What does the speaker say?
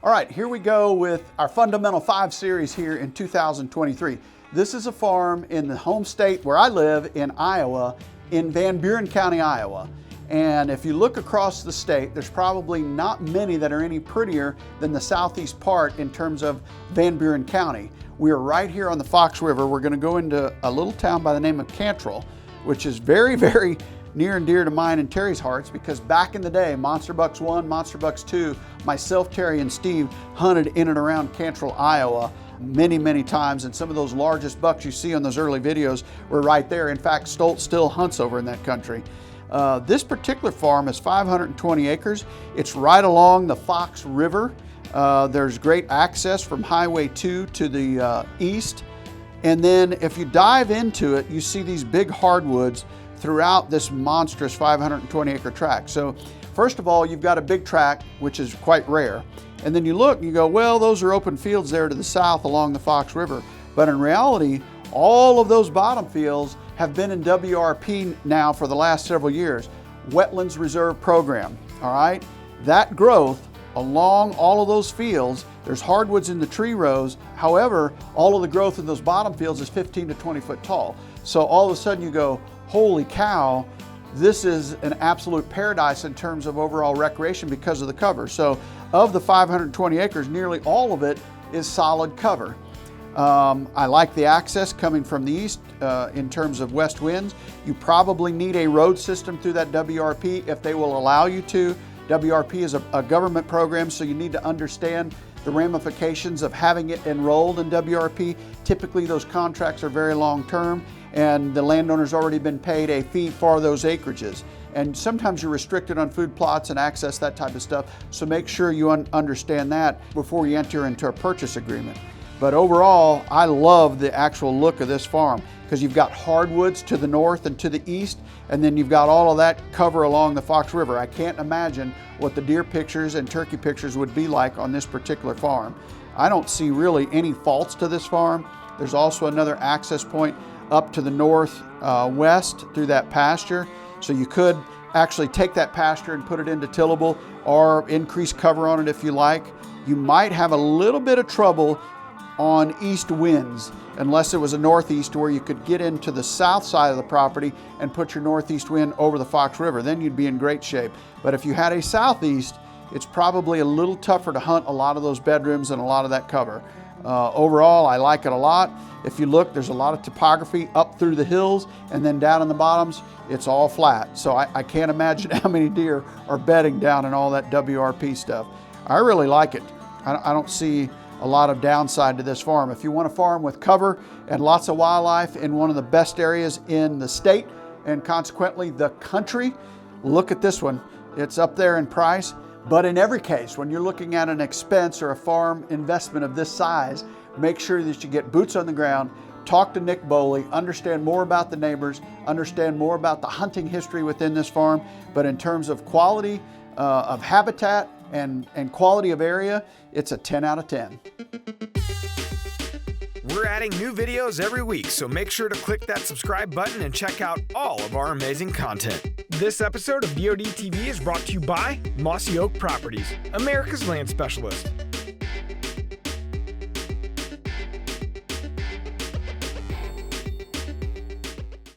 All right, here we go with our Fundamental 5 series here in 2023. This is a farm in the home state where I live in Iowa, in Buren County, Iowa. And if you look across the state, there's probably not many that are any prettier than the southeast part in terms of Buren County. We are right here on the Fox River. We're going to go into a little town by the name of Cantrell, which is very, very near and dear to mine and Terry's hearts, because back in the day, Monster Bucks 1, Monster Bucks 2, myself, Terry, and Steve hunted in and around Cantrell, Iowa many, many times, and some of those largest bucks you see on those early videos were right there. In fact, Stoltz still hunts over in that country. This particular farm is 520 acres. It's right along the Fox River. There's great access from Highway 2 to the east. And then if you dive into it, you see these big hardwoods throughout this monstrous 520 acre tract. So first of all, you've got a big tract, which is quite rare. And then you look and you go, well, those are open fields there to the south along the Fox River. But in reality, all of those bottom fields have been in WRP now for the last several years. Wetlands Reserve Program, all right? That growth along all of those fields, there's hardwoods in the tree rows. However, all of the growth in those bottom fields is 15 to 20 foot tall. So all of a sudden you go, holy cow, this is an absolute paradise in terms of overall recreation because of the cover. So of the 520 acres, nearly all of it is solid cover. I like the access coming from the east in terms of west winds. You probably need a road system through that WRP if they will allow you to. WRP is a government program, so you need to understand the ramifications of having it enrolled in WRP. Typically those contracts are very long term, and the landowner's already been paid a fee for those acreages. And sometimes you're restricted on food plots and access, that type of stuff. So make sure you understand that before you enter into a purchase agreement. But overall, I love the actual look of this farm because you've got hardwoods to the north and to the east, and then you've got all of that cover along the Fox River. I can't imagine what the deer pictures and turkey pictures would be like on this particular farm. I don't see really any faults to this farm. There's also another access point up to the northwest through that pasture. So you could actually take that pasture and put it into tillable or increase cover on it if you like. You might have a little bit of trouble on east winds, unless it was a northeast where you could get into the south side of the property and put your northeast wind over the Fox River. Then you'd be in great shape. But if you had a southeast, it's probably a little tougher to hunt a lot of those bedrooms and a lot of that cover. Overall, I like it a lot. If you look, there's a lot of topography up through the hills, and then down in the bottoms, it's all flat. So I can't imagine how many deer are bedding down in all that WRP stuff. I really like it. I don't see a lot of downside to this farm. If you want a farm with cover and lots of wildlife in one of the best areas in the state and consequently the country, look at this one. It's up there in price, but in every case, when you're looking at an expense or a farm investment of this size, make sure that you get boots on the ground, talk to Nick Boley, understand more about the neighbors, understand more about the hunting history within this farm. But in terms of quality of habitat and quality of area, it's a 10 out of 10. We're adding new videos every week, so make sure to click that subscribe button and check out all of our amazing content. This episode of BOD TV is brought to you by Mossy Oak Properties, America's land specialist.